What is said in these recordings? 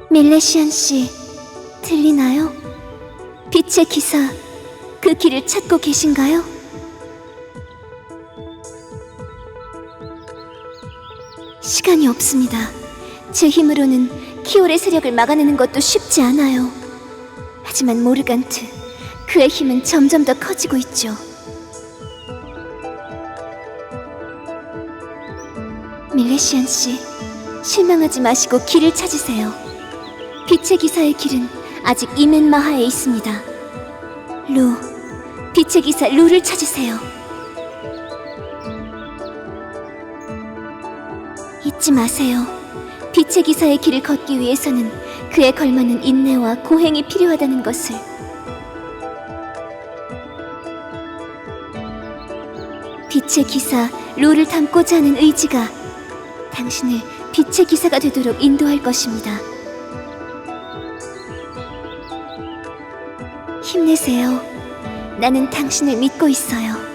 밀레시안 씨, 들리나요? 빛의 기사, 그 길을 찾고 계신가요? 시간이 없습니다. 제 힘으로는 키올의 세력을 막아내는 것도 쉽지 않아요. 하지만 모르간트, 그의 힘은 점점 더 커지고 있죠. 밀레시안 씨, 실망하지 마시고 길을 찾으세요. 빛의 기사의 길은 아직 이멘마하에 있습니다. 루, 빛의 기사 루를 찾으세요. 잊지 마세요. 빛의 기사의 길을 걷기 위해서는 그에 걸맞는 인내와 고행이 필요하다는 것을. 빛의 기사 루를 닮고자 하는 의지가 당신을 빛의 기사가 되도록 인도할 것입니다. 힘내세요. 나는 당신을 믿고 있어요.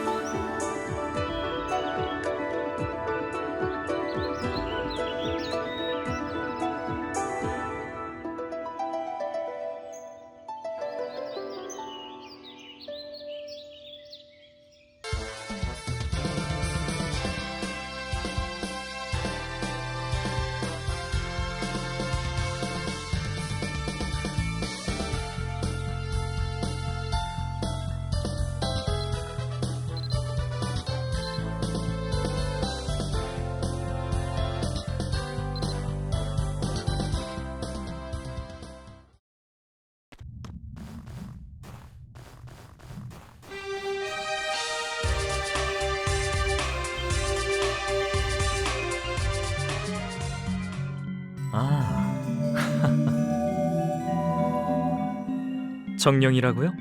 정령이라고요?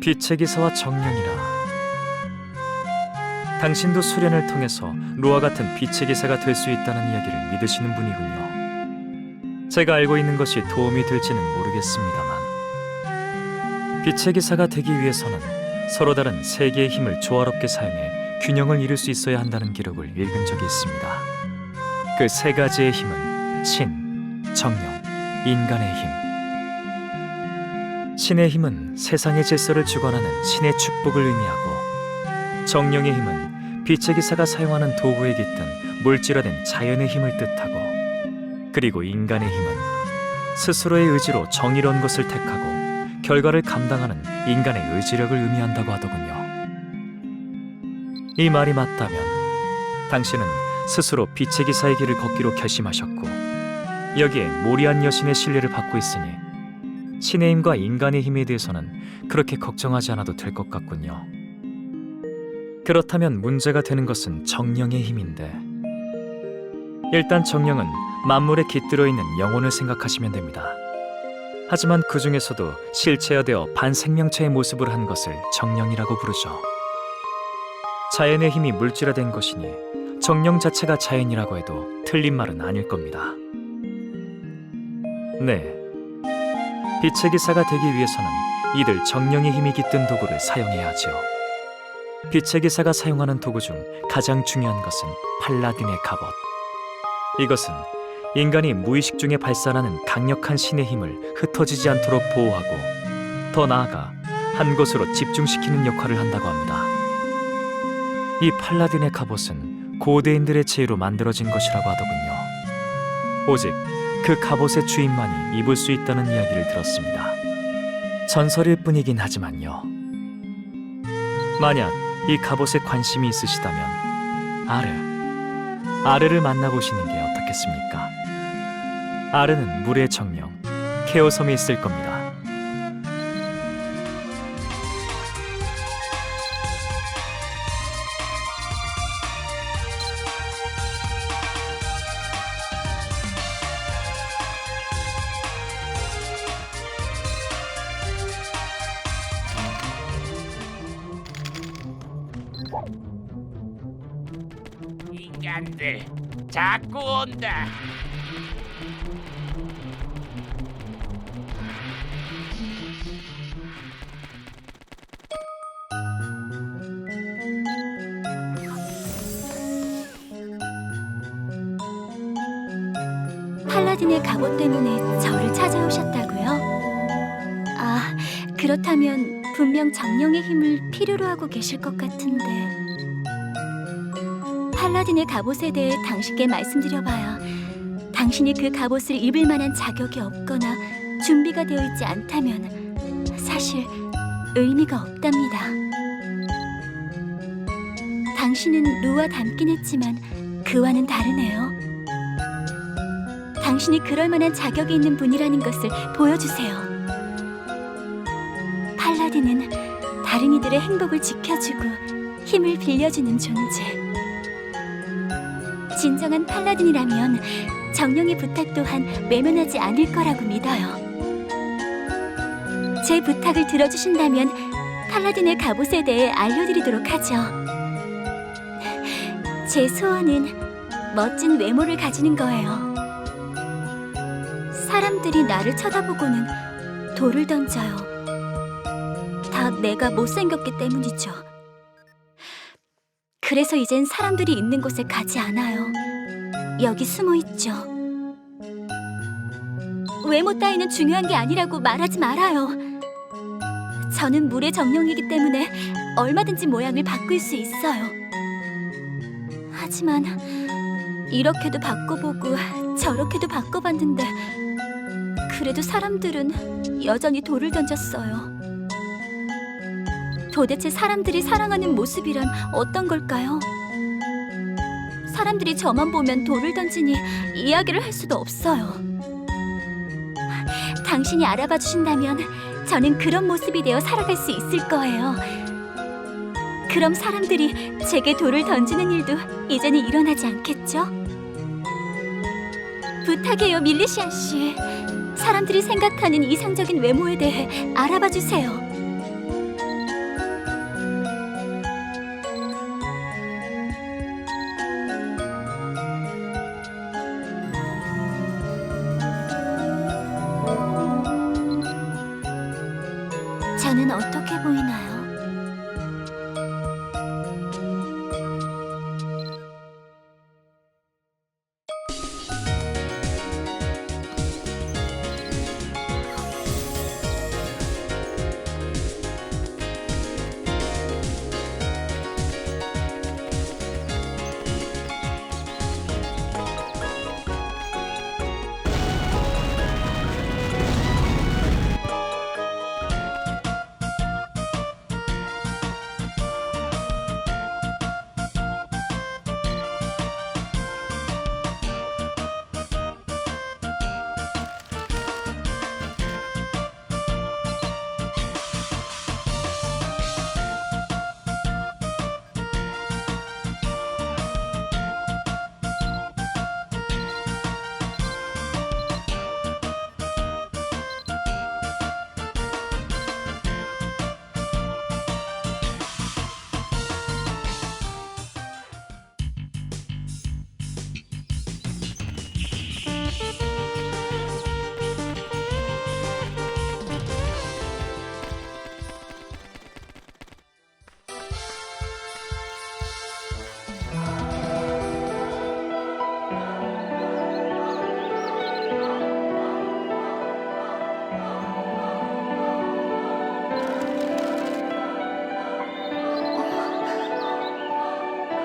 빛의 기사와 정령이라. 당신도 수련을 통해서 루와 같은 빛의 기사가 될 수 있다는 이야기를 믿으시는 분이군요. 제가 알고 있는 것이 도움이 될지는 모르겠습니다만, 빛의 기사가 되기 위해서는 서로 다른 세 개의 힘을 조화롭게 사용해 균형을 이룰 수 있어야 한다는 기록을 읽은 적이 있습니다. 그 세 가지의 힘은 신, 정령, 인간의 힘. 신의 힘은 세상의 질서를 주관하는 신의 축복을 의미하고, 정령의 힘은 빛의 기사가 사용하는 도구에 깃든 물질화된 자연의 힘을 뜻하고, 그리고 인간의 힘은 스스로의 의지로 정의로운 것을 택하고 결과를 감당하는 인간의 의지력을 의미한다고 하더군요. 이 말이 맞다면 당신은 스스로 빛의 기사의 길을 걷기로 결심하셨고, 여기에 모리안 여신의 신뢰를 받고 있으니 신의 힘과 인간의 힘에 대해서는 그렇게 걱정하지 않아도 될 것 같군요. 그렇다면 문제가 되는 것은 정령의 힘인데, 일단 정령은 만물에 깃들어 있는 영혼을 생각하시면 됩니다. 하지만 그 중에서도 실체화되어 반생명체의 모습을 한 것을 정령이라고 부르죠. 자연의 힘이 물질화된 것이니 정령 자체가 자연이라고 해도 틀린 말은 아닐 겁니다. 네, 빛의 기사가 되기 위해서는 이들 정령의 힘이 깃든 도구를 사용해야 하죠. 빛의 기사가 사용하는 도구 중 가장 중요한 것은 팔라딘의 갑옷. 이것은 인간이 무의식 중에 발산하는 강력한 신의 힘을 흩어지지 않도록 보호하고, 더 나아가 한 곳으로 집중시키는 역할을 한다고 합니다. 이 팔라딘의 갑옷은 고대인들의 지혜로 만들어진 것이라고 하더군요. 오직 그 갑옷의 주인만이 입을 수 있다는 이야기를 들었습니다. 전설일 뿐이긴 하지만요. 만약 이 갑옷에 관심이 있으시다면 아르를 만나보시는 게 어떻겠습니까? 아르는 물의 정령 케오섬에 있을 겁니다. 인간들 자꾸 온다. 팔라딘의 갑옷 때문에 저를 찾아오셨다고요? 아, 그렇다면 분명 정령의 힘을 필요로 하고 계실 것 같은데. 팔라딘의 갑옷에 대해 당신께 말씀드려봐야 당신이 그 갑옷을 입을 만한 자격이 없거나 준비가 되어 있지 않다면 사실 의미가 없답니다. 당신은 루와 닮긴 했지만 그와는 다르네요. 당신이 그럴 만한 자격이 있는 분이라는 것을 보여주세요. 팔라딘은 다른 이들의 행복을 지켜주고 힘을 빌려주는 존재. 진정한 팔라딘이라면 정령의 부탁 또한 외면하지 않을 거라고 믿어요. 제 부탁을 들어주신다면 팔라딘의 갑옷에 대해 알려드리도록 하죠. 제 소원은 멋진 외모를 가지는 거예요. 사람들이 나를 쳐다보고는 돌을 던져요. 다 내가 못생겼기 때문이죠. 그래서 이젠 사람들이 있는 곳에 가지 않아요. 여기 숨어 있죠. 외모 따위는 중요한 게 아니라고 말하지 말아요. 저는 물의 정령이기 때문에 얼마든지 모양을 바꿀 수 있어요. 하지만 이렇게도 바꿔보고 저렇게도 바꿔봤는데 그래도 사람들은 여전히 돌을 던졌어요. 도대체 사람들이 사랑하는 모습이란 어떤 걸까요? 사람들이 저만 보면 돌을 던지니 이야기를 할 수도 없어요. 당신이 알아봐 주신다면 저는 그런 모습이 되어 살아갈 수 있을 거예요. 그럼 사람들이 제게 돌을 던지는 일도 이제는 일어나지 않겠죠? 부탁해요, 밀리시아 씨. 사람들이 생각하는 이상적인 외모에 대해 알아봐 주세요. 저는 어떻게 보이나요?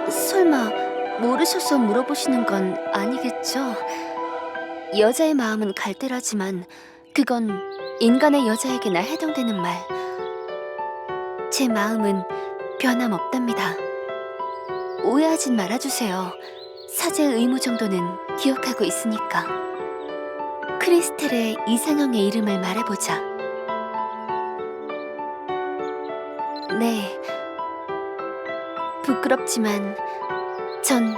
설마 모르셔서 물어보시는 건 아니겠죠? 여자의 마음은 갈대라지만 그건 인간의 여자에게나 해당되는 말. 제 마음은 변함없답니다. 오해하진 말아주세요. 사제의 의무 정도는 기억하고 있으니까. 크리스텔의 이상형의 이름을 말해보자. 네. 부끄럽지만 전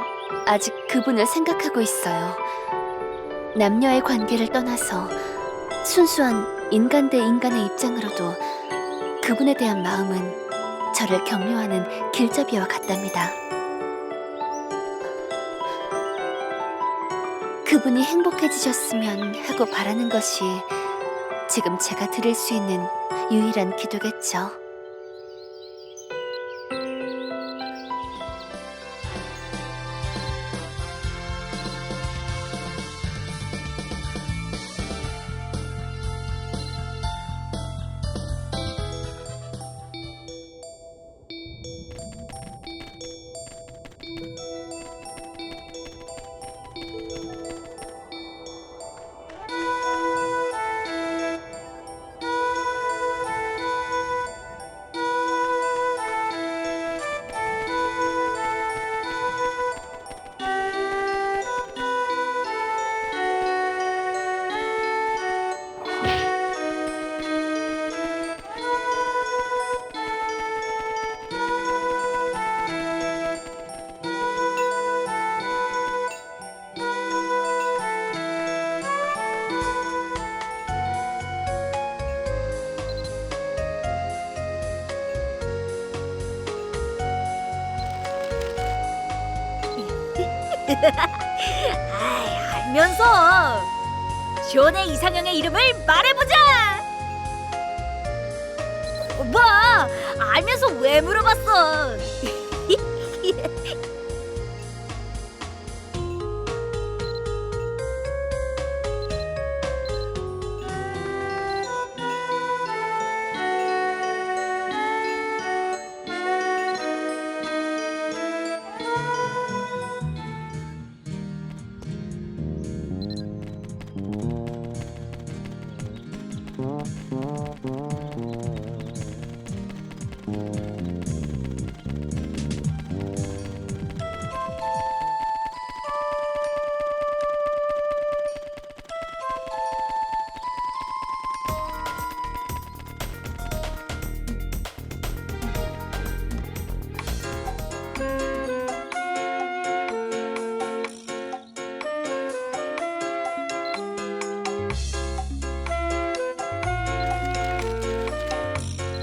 아직 그분을 생각하고 있어요. 남녀의 관계를 떠나서 순수한 인간 대 인간의 입장으로도 그분에 대한 마음은 저를 격려하는 길잡이와 같답니다. 그분이 행복해지셨으면 하고 바라는 것이 지금 제가 드릴 수 있는 유일한 기도겠죠. 알면서 쇼네 이상형의 이름을 말해보자. 봐, 알면서 왜 물어봤어?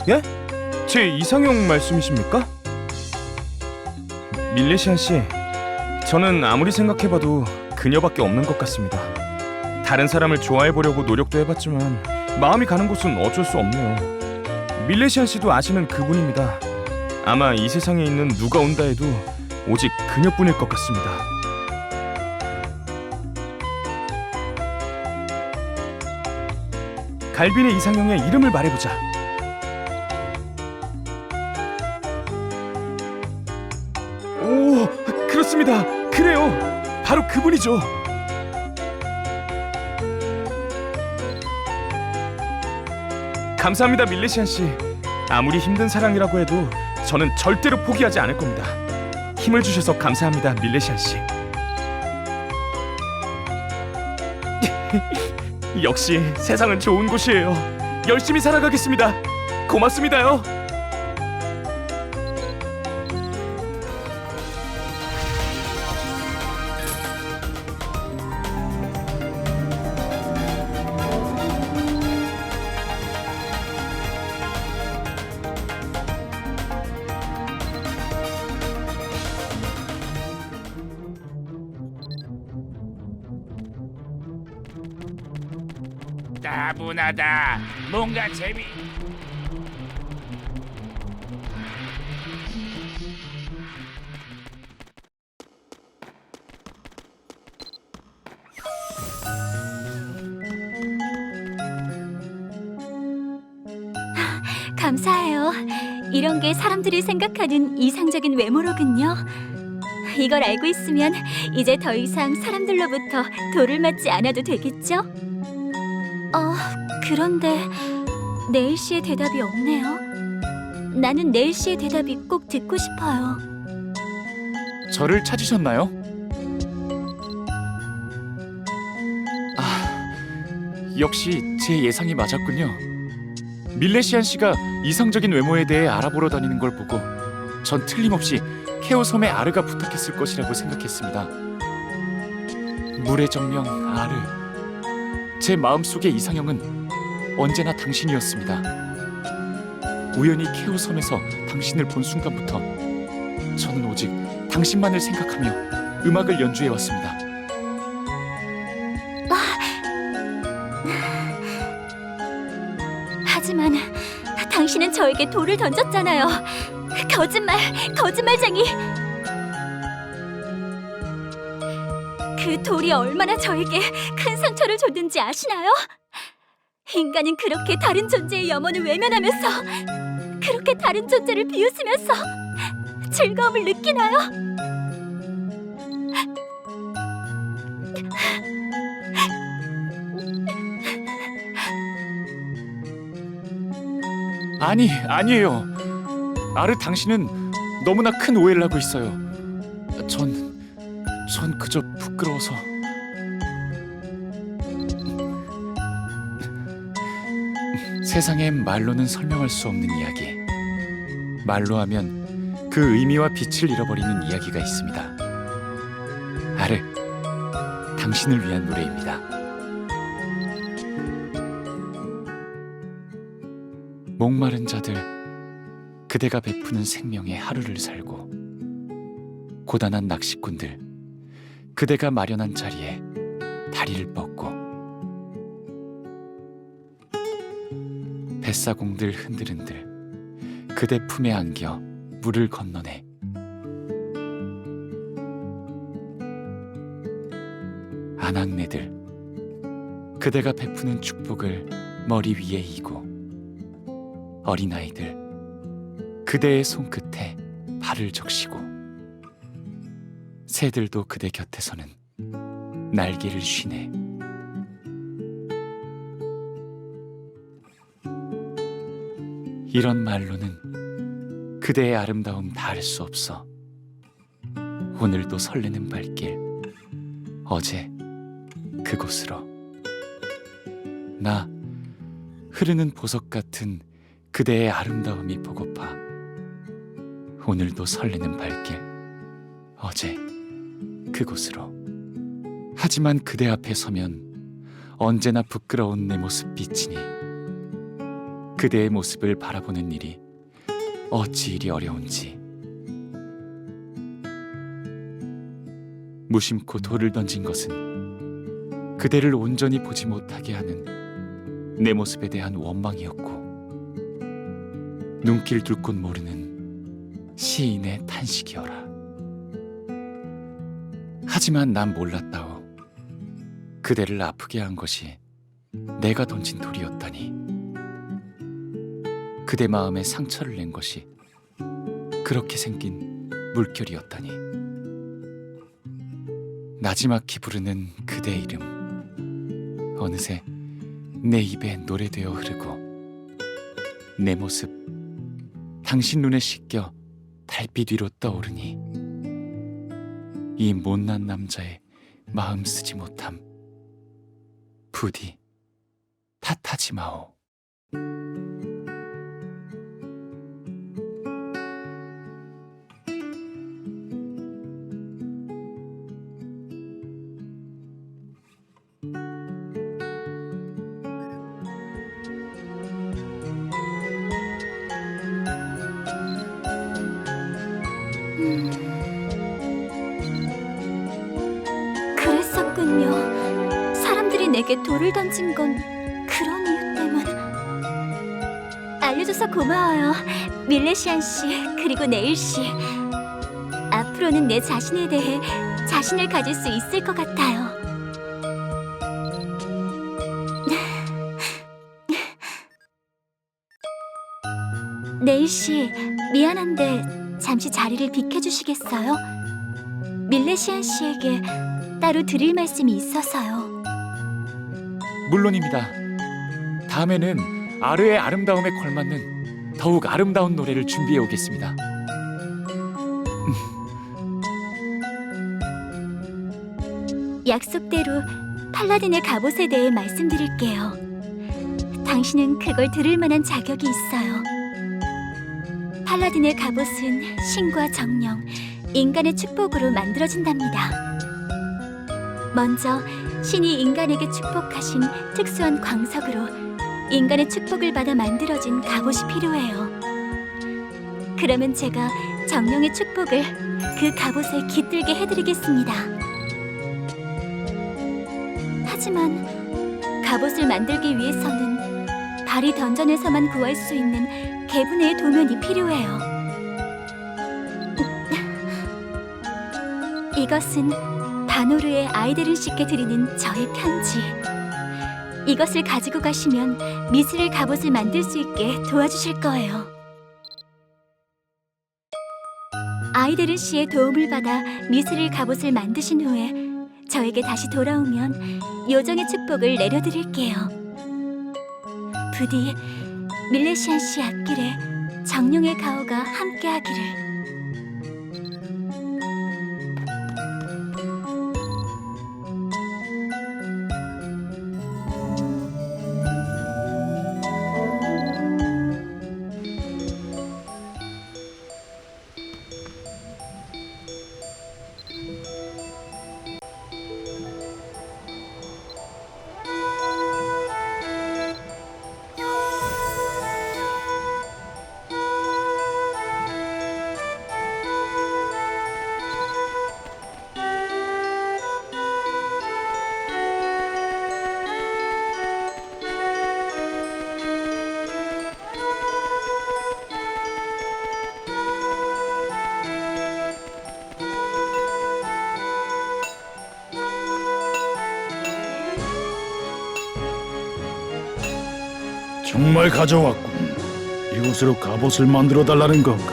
예? 제 이상형 말씀이십니까? 밀레시안 씨, 저는 아무리 생각해봐도 그녀밖에 없는 것 같습니다. 다른 사람을 좋아해보려고 노력도 해봤지만 마음이 가는 곳은 어쩔 수 없네요. 밀레시안 씨도 아시는 그분입니다. 아마 이 세상에 있는 누가 온다 해도 오직 그녀뿐일 것 같습니다. 갈빈의 이상형의 이름을 말해보자. 오, 그렇습니다. 그래요. 바로 그분이죠. 감사합니다, 밀레시안 씨. 아무리 힘든 사랑이라고 해도 저는 절대로 포기하지 않을 겁니다. 힘을 주셔서 감사합니다, 밀레시안 씨. 역시 세상은 좋은 곳이에요. 열심히 살아가겠습니다. 고맙습니다요. 따분하다. 뭔가 재미. 감사해요. 이런 게 사람들이 생각하는 이상적인 외모로군요. 이걸 알고 있으면 이제 더 이상 사람들로부터 돌을 맞지 않아도 되겠죠? 그런데 네일 씨의 대답이 없네요. 나는 네일 씨의 대답이 꼭 듣고 싶어요. 저를 찾으셨나요? 아, 역시 제 예상이 맞았군요. 밀레시안 씨가 이상적인 외모에 대해 알아보러 다니는 걸 보고 전 틀림없이 케오섬의 아르가 부탁했을 것이라고 생각했습니다. 물의 정령 아르. 제 마음속의 이상형은 언제나 당신이었습니다. 우연히 케오섬에서 당신을 본 순간부터 저는 오직 당신만을 생각하며 음악을 연주해왔습니다. 하지만 당신은 저에게 돌을 던졌잖아요. 거짓말쟁이. 그 돌이 얼마나 저에게 큰 상처를 줬는지 아시나요? 인간은 그렇게 다른 존재의 염원을 외면하면서, 그렇게 다른 존재를 비웃으면서 즐거움을 느끼나요? 아니에요. 아르, 당신은 너무나 큰 오해를 하고 있어요. 전 그저 부끄러워서. 세상엔 말로는 설명할 수 없는 이야기. 말로 하면 그 의미와 빛을 잃어버리는 이야기가 있습니다. 아르, 당신을 위한 노래입니다. 목마른 자들, 그대가 베푸는 생명의 하루를 살고, 고단한 낚시꾼들, 그대가 마련한 자리에 다리를 뻗고 뱃사공들 흔들흔들 그대 품에 안겨 물을 건너내 아낙네들 그대가 베푸는 축복을 머리 위에 이고 어린아이들 그대의 손끝에 발을 적시고 새들도 그대 곁에서는 날개를 쉬네. 이런 말로는 그대의 아름다움 다할 수 없어. 오늘도 설레는 발길 어제 그곳으로 나 흐르는 보석 같은 그대의 아름다움이 보고파. 오늘도 설레는 발길 어제 그곳으로. 하지만 그대 앞에 서면 언제나 부끄러운 내 모습 비치니 그대의 모습을 바라보는 일이 어찌 이리 어려운지. 무심코 돌을 던진 것은 그대를 온전히 보지 못하게 하는 내 모습에 대한 원망이었고 눈길 둘 곳 모르는 시인의 탄식이어라. 하지만 난 몰랐다오. 그대를 아프게 한 것이 내가 던진 돌이었다니. 그대 마음에 상처를 낸 것이 그렇게 생긴 물결이었다니. 나지막히 부르는 그대 이름 어느새 내 입에 노래되어 흐르고 내 모습 당신 눈에 씻겨 달빛 위로 떠오르니 이 못난 남자의 마음 쓰지 못함 부디 탓하지 마오. 그랬었군요. 사람들이 내게 돌을 던진 건 그런 이유 때문. 알려줘서 고마워요, 밀레시안 씨 그리고 네일 씨. 앞으로는 내 자신에 대해 자신을 가질 수 있을 것 같아요. 네일 씨, 미안한데 잠시 자리를 비켜주시겠어요? 밀레시안 씨에게 따로 드릴 말씀이 있어서요. 물론입니다. 다음에는 아르의 아름다움에 걸맞는 더욱 아름다운 노래를 준비해 오겠습니다. 약속대로 팔라딘의 갑옷에 대해 말씀드릴게요. 당신은 그걸 들을 만한 자격이 있어요. 팔라딘의 갑옷은 신과 정령, 인간의 축복으로 만들어진답니다. 먼저 신이 인간에게 축복하신 특수한 광석으로 인간의 축복을 받아 만들어진 갑옷이 필요해요. 그러면 제가 정령의 축복을 그 갑옷에 깃들게 해드리겠습니다. 하지만 갑옷을 만들기 위해서는 바리 던전에서만 구할 수 있는 개분의 도면이 필요해요. 이것은 바노르의 아이데른 씨께 드리는 저의 편지. 이것을 가지고 가시면 미스릴 갑옷을 만들 수 있게 도와주실 거예요. 아이데른 씨의 도움을 받아 미스릴 갑옷을 만드신 후에 저에게 다시 돌아오면 요정의 축복을 내려드릴게요. 부디 밀레시안 씨 앞길에 정령의 가호가 함께하기를. 정말 가져왔군. 이곳으로 갑옷을 만들어 달라는 건가?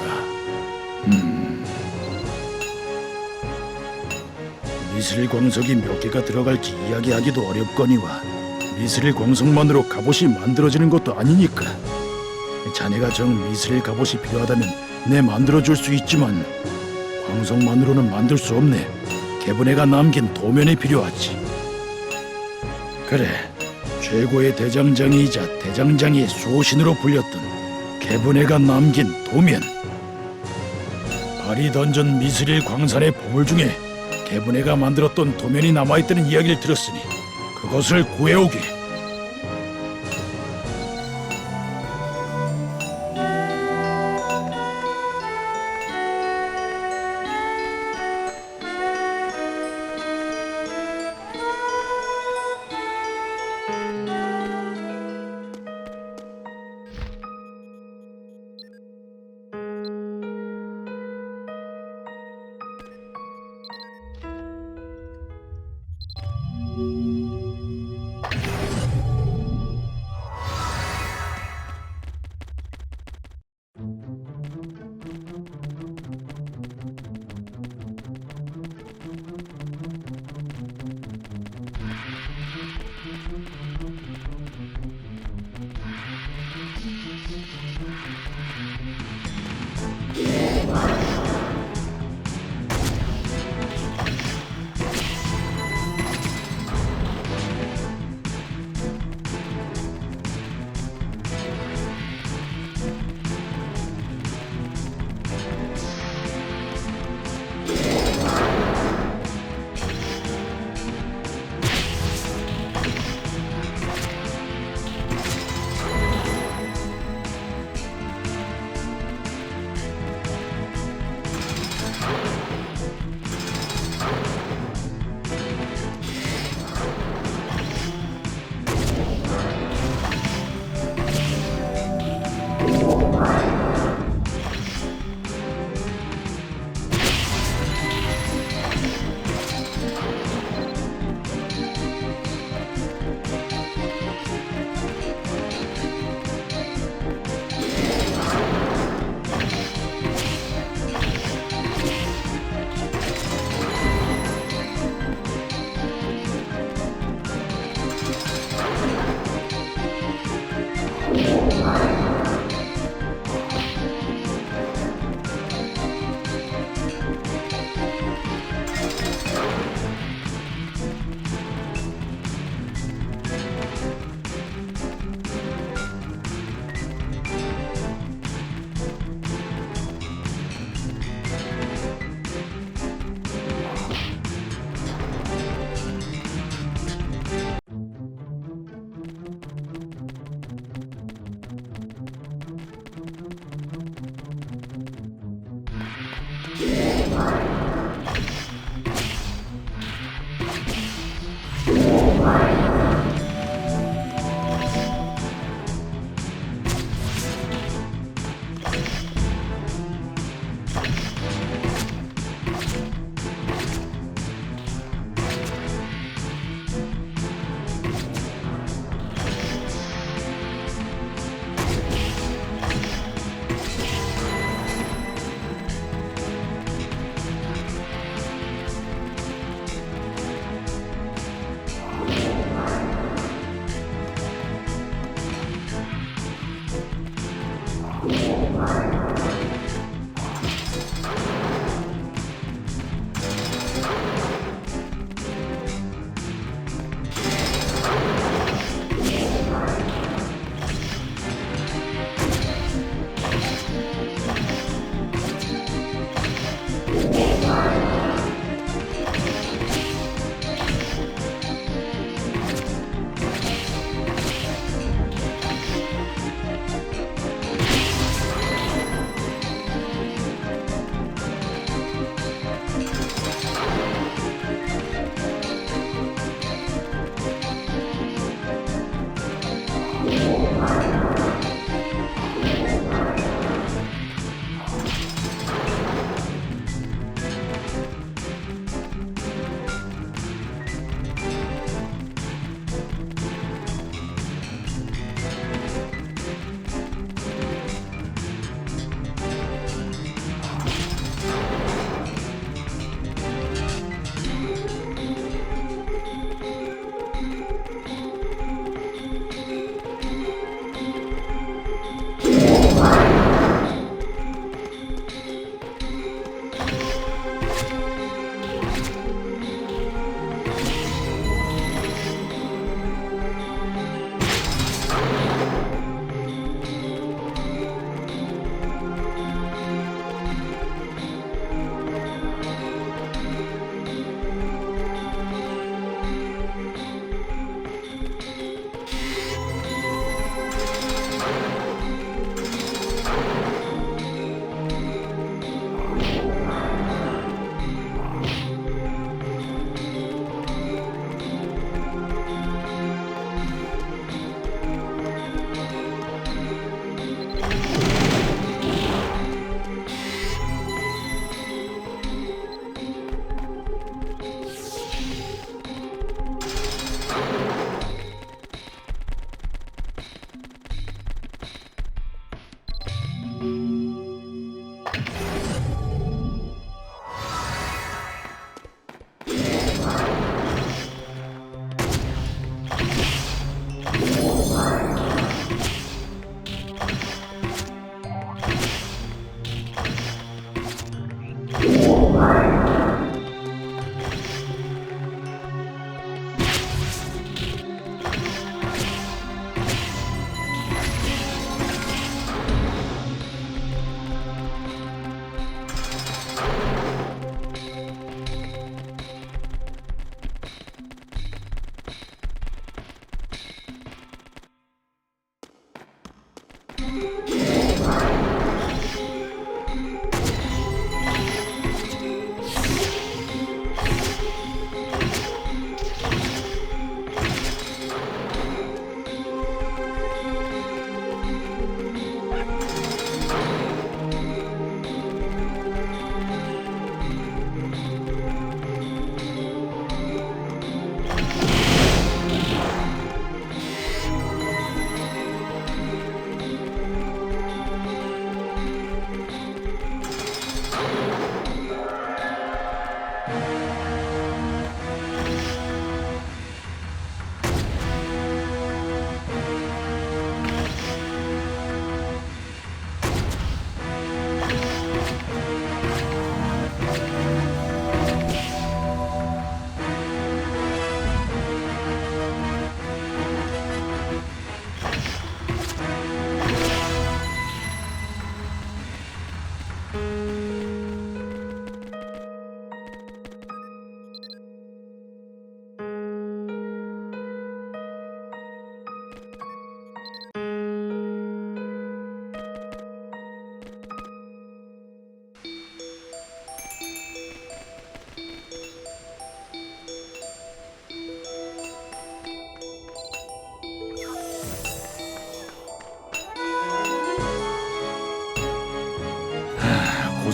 미스릴 광석이 몇 개가 들어갈지 이야기하기도 어렵거니와 미스릴 광석만으로 갑옷이 만들어지는 것도 아니니까. 자네가 정 미스릴 갑옷이 필요하다면 내 만들어줄 수 있지만 광석만으로는 만들 수 없네. 개분해가 남긴 도면이 필요하지. 그래, 최고의 대장장이이자 대장장이의 수호신으로 불렸던 개분해가 남긴 도면. 발이 던전 미스릴 광산의 보물 중에 개분해가 만들었던 도면이 남아있다는 이야기를 들었으니 그것을 구해오게.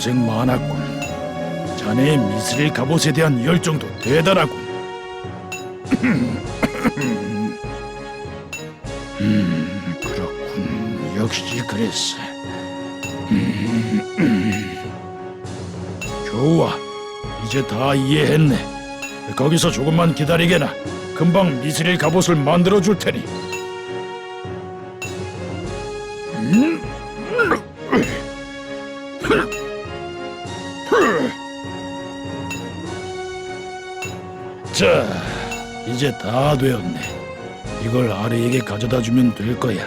고생 많았군. 자네의 미스릴 갑옷에 대한 열정도 대단하군. 그렇군. 역시 그랬어. 좋아. 이제 다 이해했네. 거기서 조금만 기다리게나. 금방 미스릴 갑옷을 만들어 줄 테니. 자, 이제 다 되었네. 이걸 아르에게 가져다 주면 될 거야.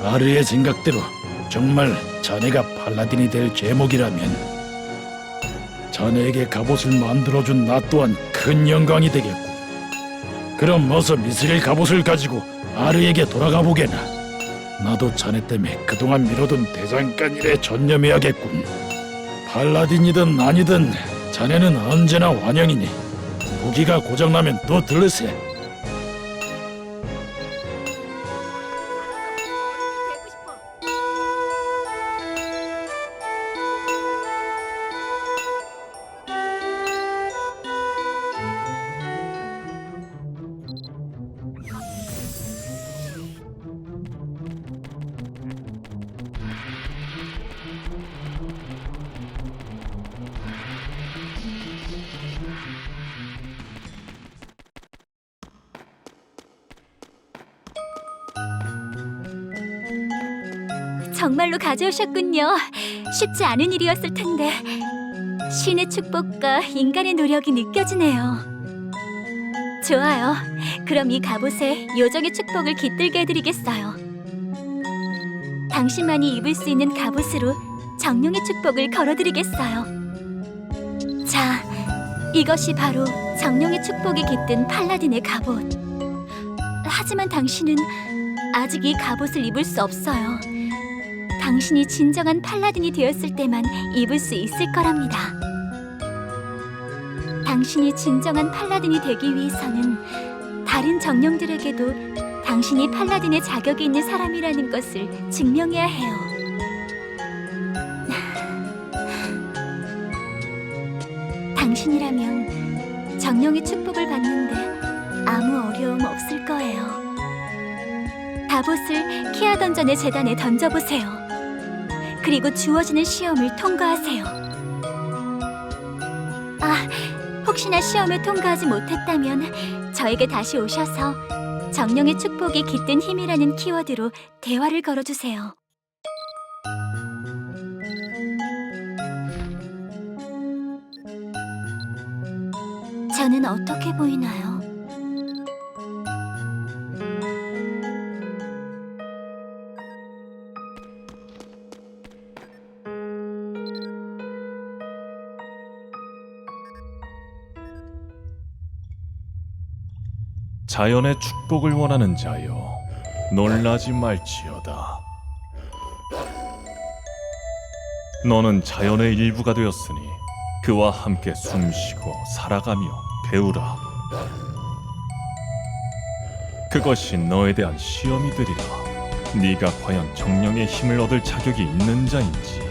아르의 생각대로 정말 자네가 팔라딘이 될 제목이라면 자네에게 갑옷을 만들어준 나 또한 큰 영광이 되겠고. 그럼 어서 미스릴 갑옷을 가지고 아르에게 돌아가 보게나. 나도 자네 때문에 그동안 미뤄둔 대장간 일에 전념해야겠군. 팔라딘이든 아니든 자네는 언제나 환영이니 무기가 고장나면 또 들으세. 정말로 가져오셨군요. 쉽지 않은 일이었을 텐데 신의 축복과 인간의 노력이 느껴지네요. 좋아요. 그럼 이 갑옷에 요정의 축복을 깃들게 해드리겠어요. 당신만이 입을 수 있는 갑옷으로 정령의 축복을 걸어드리겠어요. 자, 이것이 바로 정령의 축복이 깃든 팔라딘의 갑옷. 하지만 당신은 아직 이 갑옷을 입을 수 없어요. 당신이 진정한 팔라딘이 되었을 때만 입을 수 있을 거랍니다. 당신이 진정한 팔라딘이 되기 위해서는 다른 정령들에게도 당신이 팔라딘의 자격이 있는 사람이라는 것을 증명해야 해요. 당신이라면 정령의 축복을 받는데 아무 어려움 없을 거예요. 갑옷을 키아 던전의 재단에 던져보세요. 그리고 주어지는 시험을 통과하세요. 아, 혹시나 시험을 통과하지 못했다면 저에게 다시 오셔서 정령의 축복이 깃든 힘이라는 키워드로 대화를 걸어주세요. 저는 어떻게 보이나요? 자연의 축복을 원하는 자여, 놀라지 말지어다. 너는 자연의 일부가 되었으니 그와 함께 숨쉬고 살아가며 배우라. 그것이 너에 대한 시험이 되리라. 네가 과연 정령의 힘을 얻을 자격이 있는 자인지.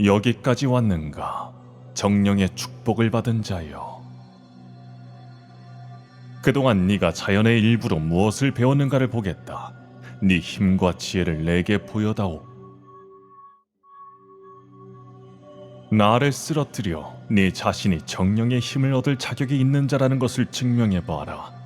여기까지 왔는가? 정령의 축복을 받은 자여. 그동안 네가 자연의 일부로 무엇을 배웠는가를 보겠다. 네 힘과 지혜를 내게 보여다오. 나를 쓰러뜨려 네 자신이 정령의 힘을 얻을 자격이 있는 자라는 것을 증명해봐라.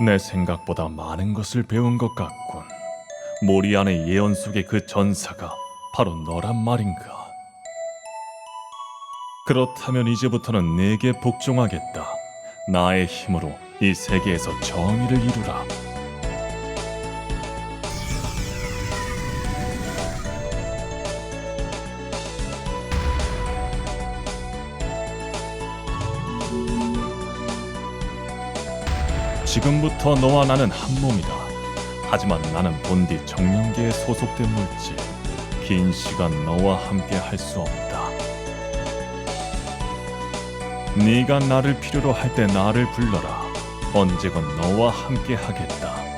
내 생각보다 많은 것을 배운 것 같군. 모리안의 예언 속의 그 전사가 바로 너란 말인가? 그렇다면 이제부터는 내게 복종하겠다. 나의 힘으로 이 세계에서 정의를 이루라. 지금부터 너와 나는 한 몸이다. 하지만 나는 본디 정령계에 소속된 물질. 긴 시간 너와 함께 할 수 없다. 네가 나를 필요로 할 때 나를 불러라. 언제건 너와 함께 하겠다.